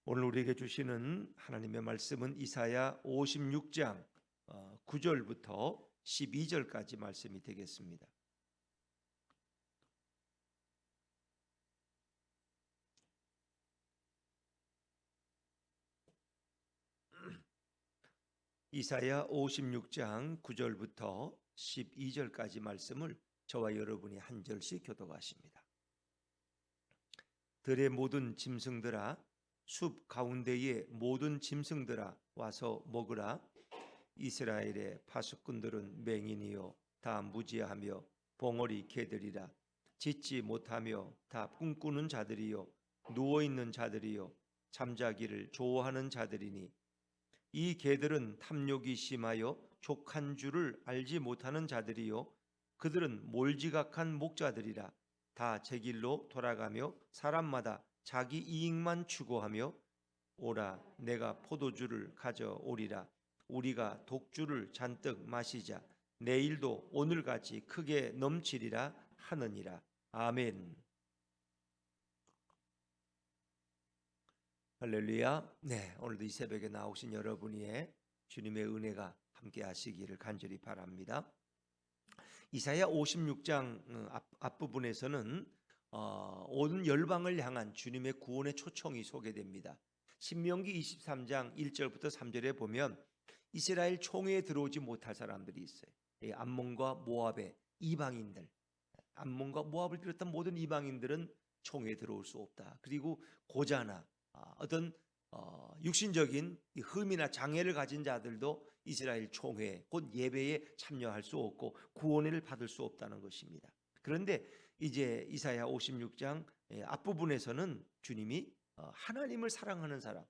오늘 우리에게 주시는 하나님의 말씀은 이사야 56장 9절부터 12절까지 말씀이 되겠습니다. 이사야 56장 9절부터 12절까지 말씀을 저와 여러분이 한 절씩 교독하십니다. 들의 모든 짐승들아, 숲 가운데의 모든 짐승들아 와서 먹으라. 이스라엘의 파수꾼들은 맹인이요 다 무지하며 봉어리 개들이라. 짖지 못하며 다 꿈꾸는 자들이요 누워있는 자들이요 잠자기를 좋아하는 자들이니 이 개들은 탐욕이 심하여 족한 줄을 알지 못하는 자들이요 그들은 몰지각한 목자들이라. 다 제 길로 돌아가며 사람마다 자기 이익만 추구하며 오라 내가 포도주를 가져오리라. 우리가 독주를 잔뜩 마시자. 내일도 오늘같이 크게 넘치리라 하느니라. 아멘. 할렐루야. 네, 오늘도 이 새벽에 나오신 여러분의 주님의 은혜가 함께 하시기를 간절히 바랍니다. 이사야 56장 앞부분에서는 온 열방을 향한 주님의 구원의 초청이 소개됩니다. 신명기 23장 1절부터 3절에 보면 이스라엘 총회에 들어오지 못할 사람들이 있어요. 암몬과 모압의 이방인들, 암몬과 모압을 비롯한 모든 이방인들은 총회에 들어올 수 없다. 그리고 고자나 어떤 육신적인 흠이나 장애를 가진 자들도 이스라엘 총회 곧 예배에 참여할 수 없고 구원을 받을 수 없다는 것입니다. 그런데 이제 이사야 56장 앞부분에서는 주님이 하나님을 사랑하는 사람,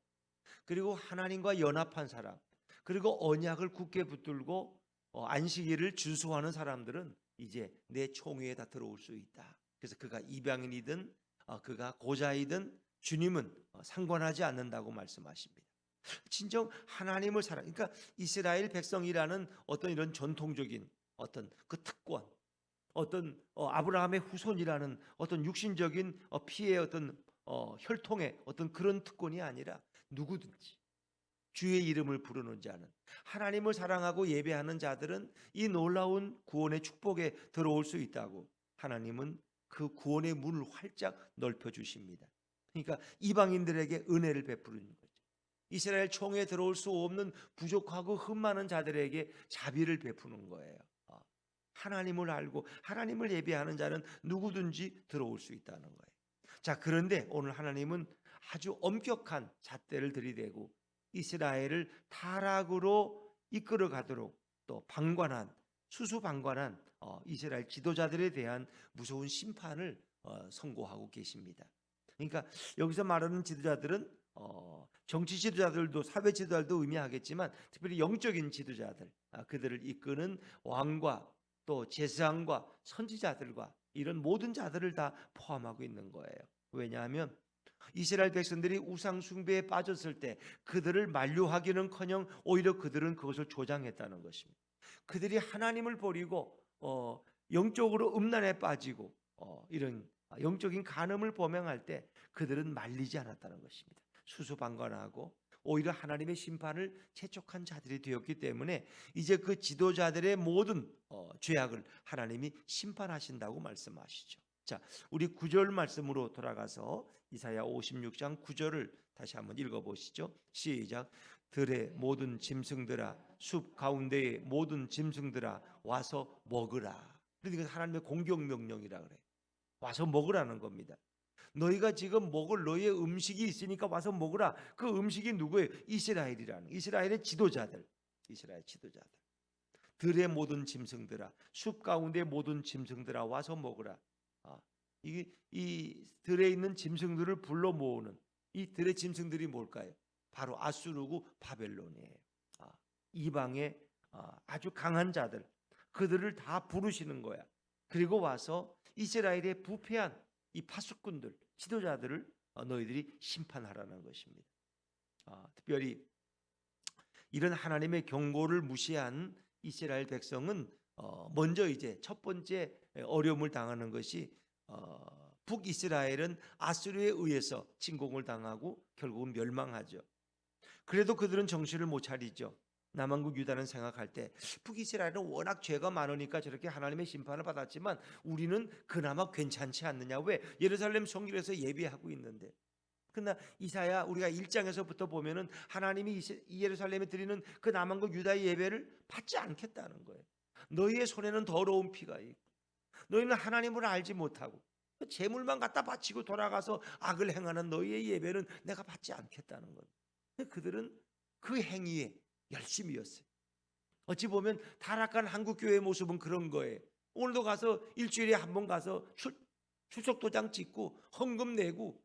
그리고 하나님과 연합한 사람, 그리고 언약을 굳게 붙들고 안식일을 준수하는 사람들은 이제 내 총회에 다 들어올 수 있다. 그래서 그가 이방인이든 그가 고자이든 주님은 상관하지 않는다고 말씀하십니다. 진정 하나님을 사랑, 그러니까 이스라엘 백성이라는 어떤 이런 전통적인 어떤 그 특권, 어떤 아브라함의 후손이라는 어떤 육신적인 피의 어떤 혈통의 어떤 그런 특권이 아니라 누구든지 주의 이름을 부르는 자는, 하나님을 사랑하고 예배하는 자들은 이 놀라운 구원의 축복에 들어올 수 있다고 하나님은 그 구원의 문을 활짝 넓혀 주십니다. 그러니까 이방인들에게 은혜를 베푸는 거죠. 이스라엘 총회에 들어올 수 없는 부족하고 흠 많은 자들에게 자비를 베푸는 거예요. 하나님을 알고 하나님을 예배하는 자는 누구든지 들어올 수 있다는 거예요. 자, 그런데 오늘 하나님은 아주 엄격한 잣대를 들이대고 이스라엘을 타락으로 이끌어 가도록 또 방관한 수수방관한 이스라엘 지도자들에 대한 무서운 심판을 선고하고 계십니다. 그러니까 여기서 말하는 지도자들은 정치 지도자들도 사회 지도자들도 의미하겠지만 특별히 영적인 지도자들, 그들을 이끄는 왕과 또 제사장과 선지자들과 이런 모든 자들을 다 포함하고 있는 거예요. 왜냐하면 이스라엘 백성들이 우상 숭배에 빠졌을 때 그들을 만류하기는커녕 오히려 그들은 그것을 조장했다는 것입니다. 그들이 하나님을 버리고 영적으로 음란에 빠지고 이런 영적인 간음을 범행할 때 그들은 말리지 않았다는 것입니다. 수수방관하고 오히려 하나님의 심판을 채촉한 자들이 되었기 때문에 이제 그 지도자들의 모든 죄악을 하나님이 심판하신다고 말씀하시죠. 자, 우리 9절 말씀으로 돌아가서 이사야 56장 9절을 다시 한번 읽어보시죠. 시작. 들의 모든 짐승들아, 숲 가운데의 모든 짐승들아 와서 먹으라. 그러니까 하나님의 공격 명령이라 그래요. 와서 먹으라는 겁니다. 너희가 지금 먹을 너희의 음식이 있으니까 와서 먹으라. 그 음식이 누구예요? 이스라엘이라는, 이스라엘의 지도자들, 이스라엘 지도자들. 들의 모든 짐승들아, 숲 가운데 모든 짐승들아 와서 먹으라. 이 들에 있는 짐승들을 불러 모으는 이 들의 짐승들이 뭘까요? 바로 아수르고 바벨론이에요. 이방의 아주 강한 자들, 그들을 다 부르시는 거야. 그리고 와서 이스라엘의 부패한 이 파수꾼들, 지도자들을 너희들이 심판하라는 것입니다. 특별히 이런 하나님의 경고를 무시한 이스라엘 백성은 먼저 이제 첫 번째 어려움을 당하는 것이 북이스라엘은 아수르에 의해서 침공을 당하고 결국은 멸망하죠. 그래도 그들은 정신을 못 차리죠. 남한국 유다는 생각할 때 북이스라엘은 워낙 죄가 많으니까 저렇게 하나님의 심판을 받았지만 우리는 그나마 괜찮지 않느냐. 왜? 예루살렘 성길에서 예배하고 있는데. 그러나 이사야 우리가 1장에서부터 보면은 하나님이 이 예루살렘에 드리는 그 남한국 유다의 예배를 받지 않겠다는 거예요. 너희의 손에는 더러운 피가 있고 너희는 하나님을 알지 못하고 재물만 갖다 바치고 돌아가서 악을 행하는 너희의 예배는 내가 받지 않겠다는 거예요. 그들은 그 행위에 열심이었어요. 어찌 보면 타락한 한국교회의 모습은 그런 거예요. 오늘도 가서 일주일에 한 번 가서 출석 도장 찍고 헌금 내고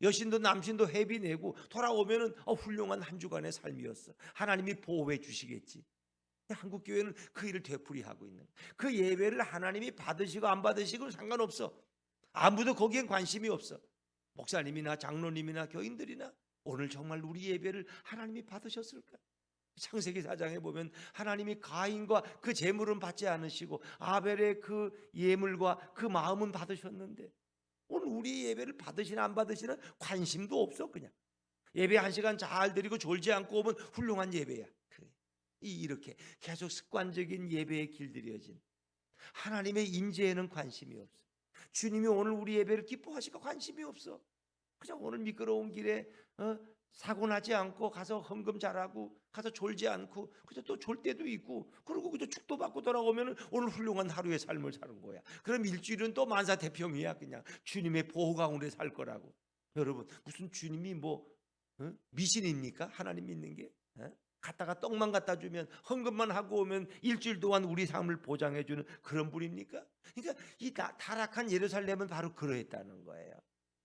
여신도 남신도 회비 내고 돌아오면은 훌륭한 한 주간의 삶이었어. 하나님이 보호해 주시겠지. 한국교회는 그 일을 되풀이하고 있는 거예요. 그 예배를 하나님이 받으시고 안 받으시고 상관없어. 아무도 거기엔 관심이 없어. 목사님이나 장로님이나 교인들이나 오늘 정말 우리 예배를 하나님이 받으셨을까? 창세기 4장에 보면 하나님이 가인과 그 제물은 받지 않으시고 아벨의 그 예물과 그 마음은 받으셨는데 오늘 우리 예배를 받으시나 안 받으시나 관심도 없어. 그냥 예배 1시간 잘 드리고 졸지 않고 오면 훌륭한 예배야. 이렇게 계속 습관적인 예배에 길들여진 하나님의 임재에는 관심이 없어. 주님이 오늘 우리 예배를 기뻐하시고 관심이 없어. 그냥 오늘 미끄러운 길에 사고 나지 않고 가서 헌금 잘하고 가서 졸지 않고 그저 또 졸 때도 있고 그리고 그저 축도 받고 돌아오면 오늘 훌륭한 하루의 삶을 사는 거야. 그럼 일주일은 또 만사태평이야. 그냥 주님의 보호 가운데 살 거라고. 여러분 무슨 주님이 미신입니까? 하나님 믿는 게? 갖다가 떡만 갖다 주면 헌금만 하고 오면 일주일 동안 우리 삶을 보장해 주는 그런 분입니까? 그러니까 이 타락한 예루살렘은 바로 그러했다는 거예요.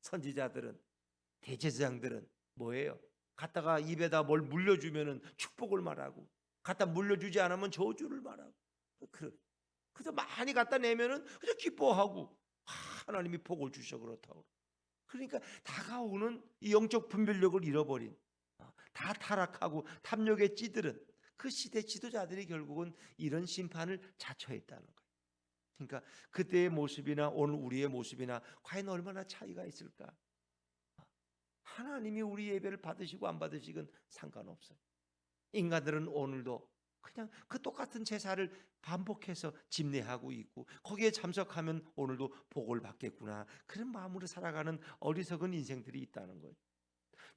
선지자들은 대제사장들은 뭐예요? 갖다가 입에다 뭘 물려주면은 축복을 말하고 갖다 물려주지 않으면 저주를 말하고 그래서 많이 갖다 내면은 그저 기뻐하고 하나님이 복을 주셔 그렇다고. 그러니까 다가오는 이 영적 분별력을 잃어버린 다 타락하고 탐욕에 찌들은 그 시대 지도자들이 결국은 이런 심판을 자초했다는 거예요. 그러니까 그때의 모습이나 오늘 우리의 모습이나 과연 얼마나 차이가 있을까? 하나님이 우리 예배를 받으시고 안 받으시건 상관없어요. 인간들은 오늘도 그냥 그 똑같은 제사를 반복해서 집례하고 있고 거기에 참석하면 오늘도 복을 받겠구나 그런 마음으로 살아가는 어리석은 인생들이 있다는 거예요.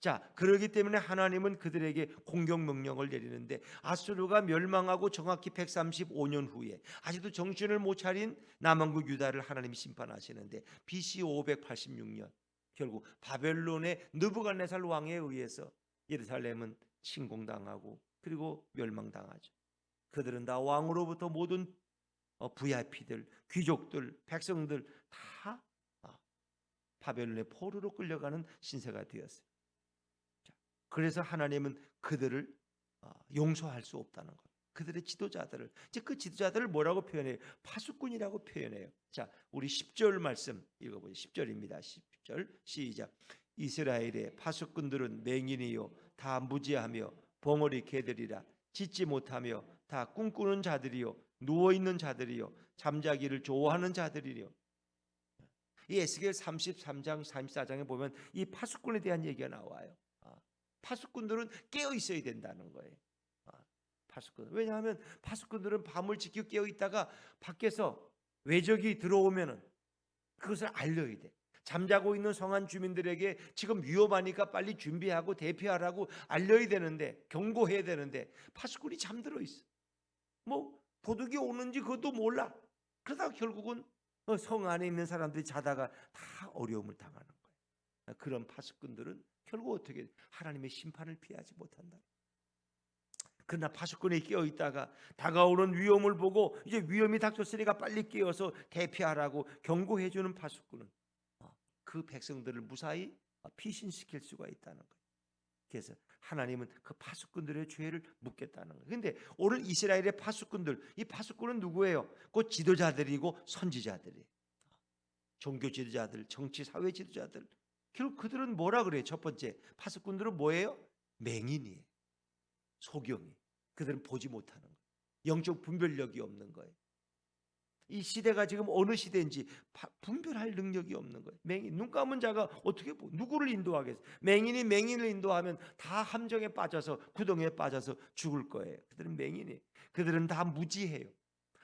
자, 그러기 때문에 하나님은 그들에게 공격 명령을 내리는데 아수르가 멸망하고 정확히 135년 후에 아직도 정신을 못 차린 남한국 유다를 하나님이 심판하시는데 BC 586년 결국 바벨론의 느부갓네살 왕에 의해서 예루살렘은 침공당하고 그리고 멸망당하죠. 그들은 다 왕으로부터 모든 VIP들, 귀족들, 백성들 다 바벨론의 포로로 끌려가는 신세가 되었어요. 그래서 하나님은 그들을 용서할 수 없다는 것. 그들의 지도자들을 이제 그 지도자들을 뭐라고 표현해요? 파수꾼이라고 표현해요. 자, 우리 10절 말씀 읽어보죠. 10절입니다. 10절 시작. 이스라엘의 파수꾼들은 맹인이요 다 무지하며 벙어리 개들이라 짖지 못하며 다 꿈꾸는 자들이요 누워 있는 자들이요 잠자기를 좋아하는 자들이요. 이 에스겔 33장 34장에 보면 이 파수꾼에 대한 얘기가 나와요. 파수꾼들은 깨어 있어야 된다는 거예요. 파수꾼. 왜냐하면 파수꾼들은 밤을 지키고 깨어 있다가 밖에서 외적이 들어오면은 그것을 알려야 돼. 잠자고 있는 성안 주민들에게 지금 위험하니까 빨리 준비하고 대피하라고 알려야 되는데 경고해야 되는데 파수꾼이 잠들어 있어. 뭐 도둑이 오는지 그것도 몰라. 그러다가 결국은 성 안에 있는 사람들이 자다가 다 어려움을 당하는 거예요. 그런 파수꾼들은 결국 어떻게 하나님의 심판을 피하지 못한다. 그러나 파수꾼이 깨어 있다가 다가오는 위험을 보고 이제 위험이 닥쳤으니까 빨리 깨어서 대피하라고 경고해 주는 파수꾼은 그 백성들을 무사히 피신시킬 수가 있다는 거예요. 그래서 하나님은 그 파수꾼들의 죄를 묻겠다는 거예요. 그런데 오늘 이스라엘의 파수꾼들, 이 파수꾼은 누구예요? 곧 지도자들이고 선지자들이에요. 종교 지도자들, 정치 사회 지도자들. 결국 그들은 뭐라 그래요? 첫 번째 파수꾼들은 뭐예요? 맹인이에요. 소경이. 그들은 보지 못하는 거예요. 영적 분별력이 없는 거예요. 이 시대가 지금 어느 시대인지 분별할 능력이 없는 거예요. 맹인, 눈 감은 자가 어떻게 누구를 인도하겠어요? 맹인이 맹인을 인도하면 다 함정에 빠져서 구덩이에 빠져서 죽을 거예요. 그들은 맹인이에요. 그들은 다 무지해요.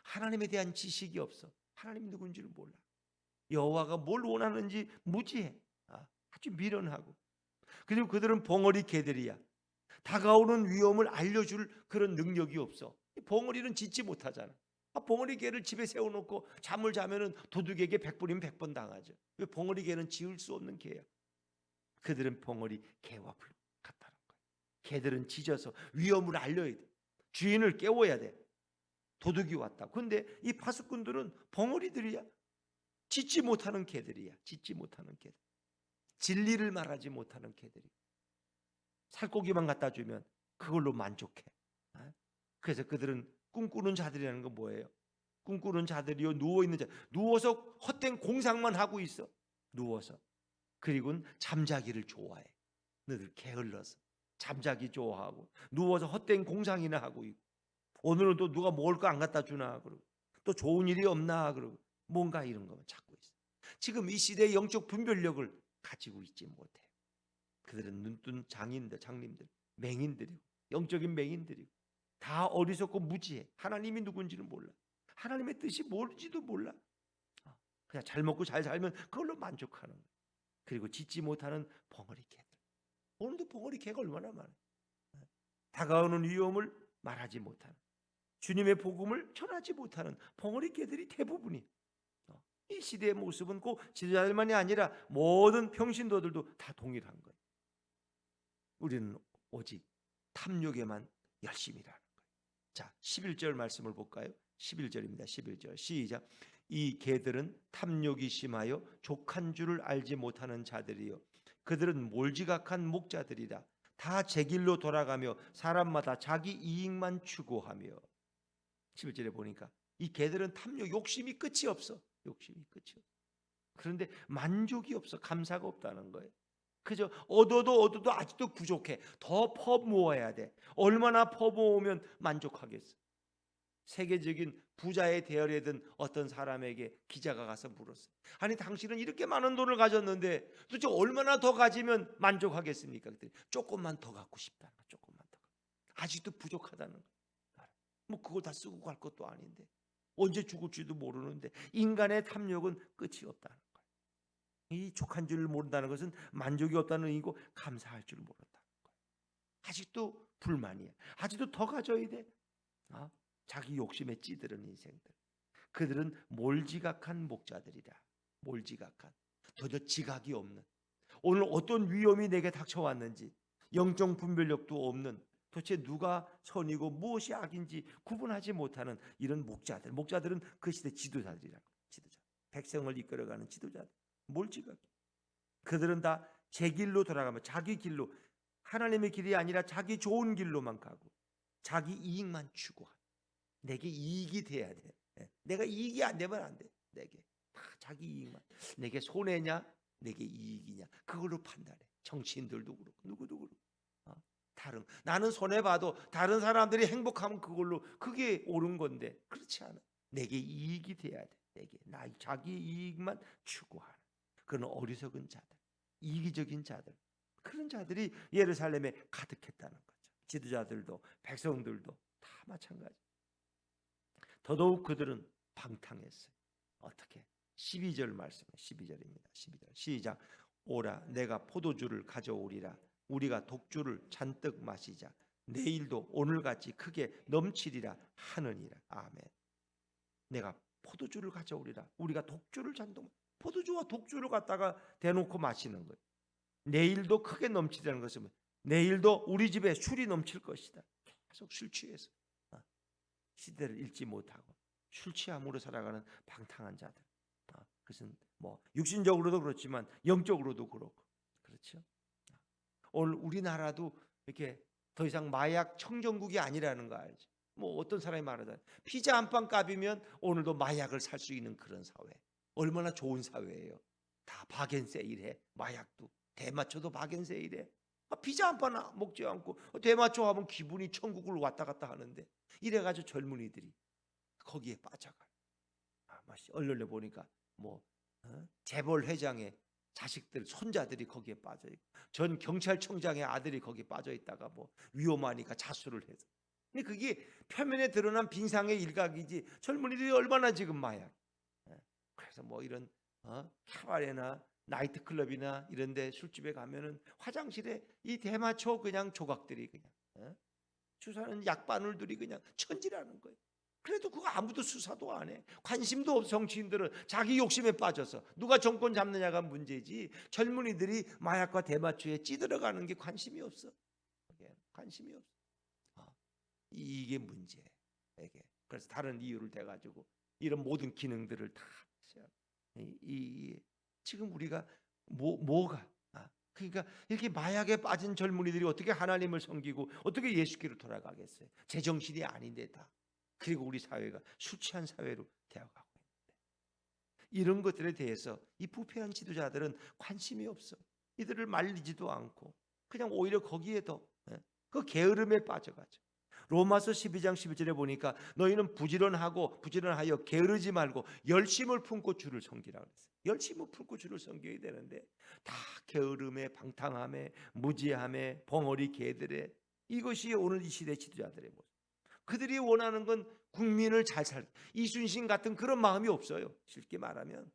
하나님에 대한 지식이 없어. 하나님이 누군지를 몰라. 여호와가 뭘 원하는지 무지해. 아주 미련하고. 그리고 그들은 벙어리 개들이야. 다가오는 위험을 알려줄 그런 능력이 없어. 벙어리는 짖지 못하잖아. 벙어리 개를 집에 세워놓고 잠을 자면은 도둑에게 100번이면 100번 당하죠. 왜? 벙어리 개는 지을 수 없는 개야. 그들은 벙어리 개와 같다는 거야. 개들은 짖어서 위험을 알려야 돼. 주인을 깨워야 돼. 도둑이 왔다. 그런데 이 파수꾼들은 벙어리들이야. 짖지 못하는 개들이야. 짖지 못하는 개들. 진리를 말하지 못하는 개들이. 살코기만 갖다 주면 그걸로 만족해. 그래서 그들은 꿈꾸는 자들이라는 건 뭐예요? 꿈꾸는 자들이요, 누워있는 자. 누워서 헛된 공상만 하고 있어. 누워서. 그리고는 잠자기를 좋아해. 너들 게을러서 잠자기 좋아하고 누워서 헛된 공상이나 하고 있고, 오늘은 또 누가 먹을 거 안 갖다 주나 그러고, 또 좋은 일이 없나 그러고, 뭔가 이런 거만 찾고 있어. 지금 이 시대의 영적 분별력을 가지고 있지 못해. 그들은 눈뜬 장님들, 맹인들이고, 영적인 맹인들이고, 다 어리석고 무지해. 하나님이 누군지는 몰라. 하나님의 뜻이 뭘지도 몰라. 그냥 잘 먹고 잘 살면 그걸로 만족하는 거야. 그리고 짖지 못하는 벙어리 개들. 오늘도 벙어리 개가 얼마나 많아. 다가오는 위험을 말하지 못하는, 주님의 복음을 전하지 못하는 벙어리 개들이 대부분이. 이 시대의 모습은 꼭 지도자들만이 아니라 모든 평신도들도 다 동일한 거예요. 우리는 오직 탐욕에만 열심히 일하는 거예요. 자, 11절 말씀을 볼까요? 11절입니다. 11절 시작. 이 개들은 탐욕이 심하여 족한 줄을 알지 못하는 자들이요, 그들은 몰지각한 목자들이라. 다 제 길로 돌아가며 사람마다 자기 이익만 추구하며. 11절에 보니까 이 개들은 탐욕, 욕심이 끝이 없어. 욕심이 끝이 없어. 그런데 만족이 없어. 감사가 없다는 거예요. 그저 얻어도 아직도 부족해. 더 퍼모아야 돼. 얼마나 퍼모으면 만족하겠어. 세계적인 부자의 대열에든 어떤 사람에게 기자가 가서 물었어요. 아니, 당신은 이렇게 많은 돈을 가졌는데 도대체 얼마나 더 가지면 만족하겠습니까? 그랬더니 조금만 더 갖고 싶다는 거야. 조금만 더. 아직도 부족하다는 거야. 뭐 그걸 다 쓰고 갈 것도 아닌데, 언제 죽을지도 모르는데 인간의 탐욕은 끝이 없다는 거예요. 이 족한 줄을 모른다는 것은 만족이 없다는 의미고, 감사할 줄을 모른다는 거예요. 아직도 불만이야. 아직도 더 가져야 돼. 자기 욕심에 찌들은 인생들. 그들은 몰지각한 목자들이라. 몰지각한, 도저 지각이 없는, 오늘 어떤 위험이 내게 닥쳐왔는지 영적 분별력도 없는, 도대체 누가 선이고 무엇이 악인지 구분하지 못하는 이런 목자들. 목자들은 그 시대 지도자들이라고. 지도자, 백성을 이끌어가는 지도자들. 몰지각. 그들은 다 제 길로 돌아가며 자기 길로, 하나님의 길이 아니라 자기 좋은 길로만 가고 자기 이익만 추구하는. 내게 이익이 돼야 돼. 내가 이익이 안 되면 안 돼. 내게 다 자기 이익만. 내게 손해냐, 내게 이익이냐, 그걸로 판단해. 정치인들도 그렇고 누구도 그렇고. 다른, 나는 손해 봐도 다른 사람들이 행복하면 그걸로, 그게 옳은 건데 그렇지 않아. 내게 이익이 돼야 돼. 내게 자기 이익만 추구하는 그런 어리석은 자들, 이기적인 자들, 그런 자들이 예루살렘에 가득했다는 거죠. 지도자들도 백성들도 다 마찬가지. 더더욱 그들은 방탕했어요. 어떻게? 12절 말씀, 12절입니다. 12절 시작. 오라, 내가 포도주를 가져오리라. 우리가 독주를 잔뜩 마시자. 내일도 오늘같이 크게 넘치리라 하느니라. 아멘. 내가 포도주를 가져오리라. 우리가 독주를 잔뜩, 포도주와 독주를 갖다가 대놓고 마시는 거예요. 내일도 크게 넘치리라는 것은 내일도 우리 집에 술이 넘칠 것이다. 계속 술 취해서 시대를 읽지 못하고 술 취함으로 살아가는 방탕한 자들. 그것은 뭐 육신적으로도 그렇지만 영적으로도 그렇고, 그렇죠. 오늘 우리나라도 이렇게 더 이상 마약 청정국이 아니라는 거 알죠? 뭐 어떤 사람이 말하잖아요. 피자 한 판 값이면 오늘도 마약을 살 수 있는 그런 사회. 얼마나 좋은 사회예요. 다 바겐세일해. 마약도 대마초도 바겐세일해. 피자 한 판 먹지 않고 대마초 하면 기분이 천국을 왔다 갔다 하는데, 이래가지고 젊은이들이 거기에 빠져가요. 언론에 보니까 뭐 재벌 회장의 자식들, 손자들이 거기에 빠져 있고, 전 경찰청장의 아들이 거기에 빠져 있다가 뭐 위험하니까 자수를 해서. 근데 그게 표면에 드러난 빙상의 일각이지 젊은이들이 얼마나 지금 마약. 그래서 뭐 이런 캐바레나 나이트클럽이나 이런데 술집에 가면은 화장실에 이 대마초 그냥 조각들이 그냥 주사는 약바늘들이 그냥 천지라는 거예요. 그래도 그거 아무도 수사도 안 해. 관심도 없어. 정치인들은 자기 욕심에 빠져서 누가 정권 잡느냐가 문제지, 젊은이들이 마약과 대마초에 찌들어가는 게 관심이 없어. 관심이 없어. 이게 문제예요. 이게. 그래서 다른 이유를 대가지고 이런 모든 기능들을 다 지금 우리가 뭐가 그러니까 이렇게 마약에 빠진 젊은이들이 어떻게 하나님을 섬기고 어떻게 예수께로 돌아가겠어요? 제정신이 아닌데 다. 그리고 우리 사회가 술 취한 사회로 되어가고 있는데, 이런 것들에 대해서 이 부패한 지도자들은 관심이 없어. 이들을 말리지도 않고 그냥 오히려 거기에 더 그 게으름에 빠져가죠. 로마서 12장 11절에 보니까 너희는 부지런하여 게으르지 말고 열심을 품고 주를 섬기라 그랬어요. 열심을 품고 주를 섬겨야 되는데 다 게으름에, 방탕함에, 무지함에, 벙어리 개들에, 이것이 오늘 이 시대 지도자들의 모습. 그들이 원하는 건 국민을 잘 살, 이순신 같은 그런 마음이 없어요. 쉽게 말하면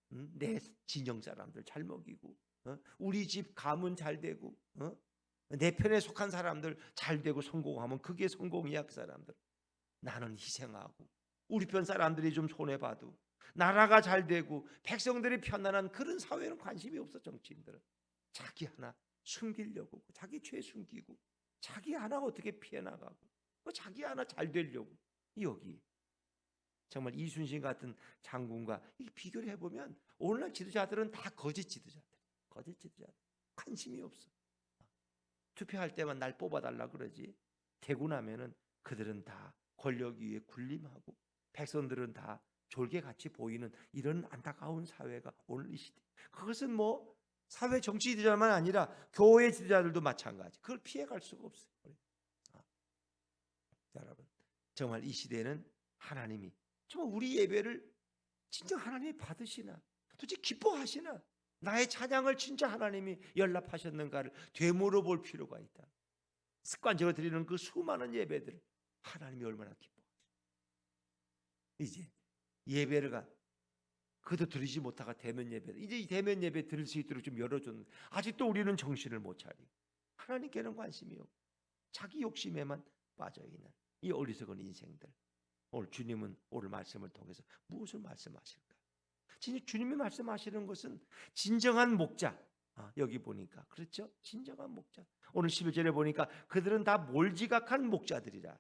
내 진영 사람들 잘 먹이고, 우리 집 가문 잘 되고, 내 편에 속한 사람들 잘 되고 성공하면 그게 성공이야. 그 사람들. 나는 희생하고 우리 편 사람들이 좀 손해봐도 나라가 잘 되고 백성들이 편안한 그런 사회는 관심이 없어. 정치인들은 자기 하나 숨기려고, 자기 죄 숨기고, 자기 하나 어떻게 피해 나가고, 자기 하나 잘 되려고. 여기 정말 이순신 같은 장군과 비교를 해보면 오늘날 지도자들은 다 거짓 지도자들. 관심이 없어. 투표할 때만 날 뽑아달라 그러지, 되고 나면은 그들은 다 권력 위에 군림하고 백성들은 다 졸개같이 보이는 이런 안타까운 사회가 오늘 이 시대. 그것은 뭐 사회 정치 지도자만 아니라 교회 지도자들도 마찬가지. 그걸 피해갈 수가 없어요. 여러분, 정말 이 시대는 하나님이 정말 우리 예배를 진짜 하나님이 받으시나, 도대체 기뻐하시나, 나의 찬양을 진짜 하나님이 연락하셨는가를 되물어볼 필요가 있다. 습관적으로 드리는 그 수많은 예배들 하나님이 얼마나 기뻐하시나. 이제 예배가 그도 드리지 못하가 대면 예배, 이제 이 대면 예배 드릴 수 있도록 좀 열어줬는데 아직도 우리는 정신을 못 차리고 하나님께는 관심이 없고 자기 욕심에만 빠져있는 이 어리석은 인생들. 오늘 주님은 오늘 말씀을 통해서 무엇을 말씀하실까? 진짜 주님이 말씀하시는 것은 진정한 목자. 여기 보니까 그렇죠? 진정한 목자. 오늘 11절에 보니까 그들은 다 몰지각한 목자들이라.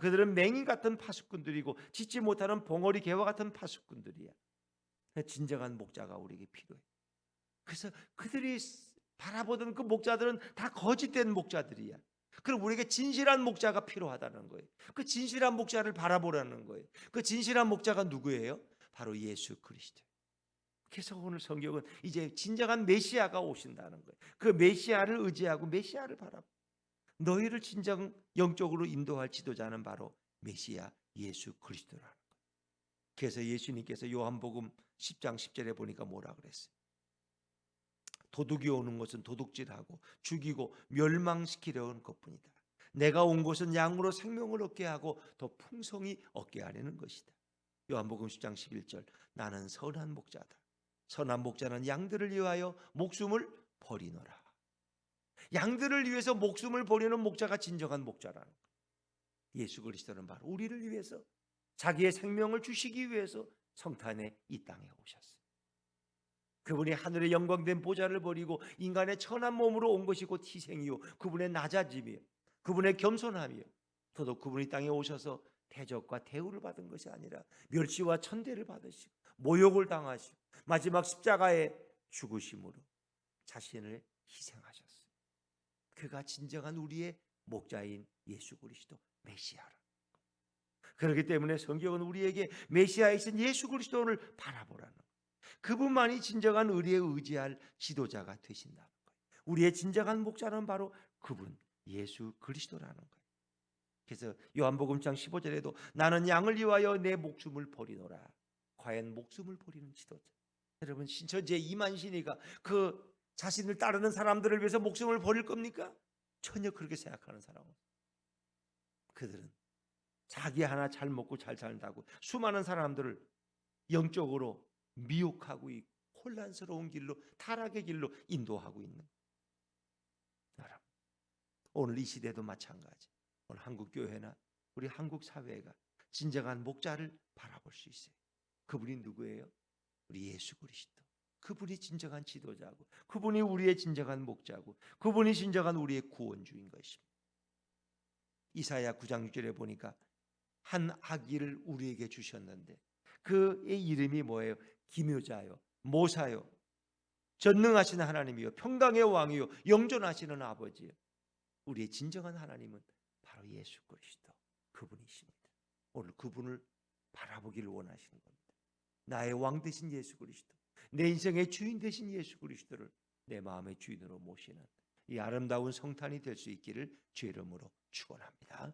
그들은 맹인 같은 파수꾼들이고 짖지 못하는 봉어리 개와 같은 파수꾼들이야. 진정한 목자가 우리에게 필요해. 그래서 그들이 바라보던 그 목자들은 다 거짓된 목자들이야. 그럼 우리에게 진실한 목자가 필요하다는 거예요. 그 진실한 목자를 바라보라는 거예요. 그 진실한 목자가 누구예요? 바로 예수 그리스도. 그래서 오늘 성경은 이제 진정한 메시아가 오신다는 거예요. 그 메시아를 의지하고 메시아를 바라보. 너희를 진정 영적으로 인도할 지도자는 바로 메시아 예수 그리스도라는 거예요. 그래서 예수님께서 요한복음 10장 10절에 보니까 뭐라 그랬어요? 도둑이 오는 것은 도둑질하고 죽이고 멸망시키려 온 것뿐이다. 내가 온 것은 양으로 생명을 얻게 하고 더 풍성히 얻게 하려는 것이다. 요한복음 10장 11절. 나는 선한 목자다. 선한 목자는 양들을 위하여 목숨을 버리노라. 양들을 위해서 목숨을 버리는 목자가 진정한 목자라는 거예요. 예수 그리스도는 바로 우리를 위해서 자기의 생명을 주시기 위해서 성탄에 이 땅에 오셨어요. 그분이 하늘의 영광된 보좌를 버리고 인간의 천한 몸으로 온 것이 곧 희생이요, 그분의 낮아짐이요, 그분의 겸손함이요, 더더욱 그분이 땅에 오셔서 대적과 대우를 받은 것이 아니라 멸시와 천대를 받으시고 모욕을 당하시고 마지막 십자가에 죽으심으로 자신을 희생하셨어요. 그가 진정한 우리의 목자인 예수 그리스도 메시아라. 그렇기 때문에 성경은 우리에게 메시아이신 예수 그리스도를 바라보라는 거예요. 그분만이 진정한 의리에 의지할 지도자가 되신다는 거예요. 우리의 진정한 목자는 바로 그분 예수 그리스도라는 거예요. 그래서 요한복음장 15절에도 나는 양을 위하여 내 목숨을 버리노라. 과연 목숨을 버리는 지도자. 여러분 신천지의 이만신이가 그 자신을 따르는 사람들을 위해서 목숨을 버릴 겁니까? 전혀 그렇게 생각하는 사람은 그들은 자기 하나 잘 먹고 잘 산다고 수많은 사람들을 영적으로 미혹하고 있고 혼란스러운 길로 타락의 길로 인도하고 있는 여러분, 오늘 이 시대도 마찬가지. 오늘 한국 교회나 우리 한국 사회가 진정한 목자를 바라볼 수 있어요. 그분이 누구예요? 우리 예수 그리스도. 그분이 진정한 지도자고 그분이 우리의 진정한 목자고 그분이 진정한 우리의 구원주인 것입니다. 이사야 9장 6절에 보니까 한 아기를 우리에게 주셨는데 그의 이름이 뭐예요? 기묘자요, 모사요, 전능하신 하나님이요, 평강의 왕이요, 영존하시는 아버지요. 우리의 진정한 하나님은 바로 예수 그리스도 그분이십니다. 오늘 그분을 바라보기를 원하시는 겁니다. 나의 왕 되신 예수 그리스도, 내 인생의 주인 되신 예수 그리스도를 내 마음의 주인으로 모시는 이 아름다운 성탄이 될 수 있기를 주의 이름으로 축원합니다.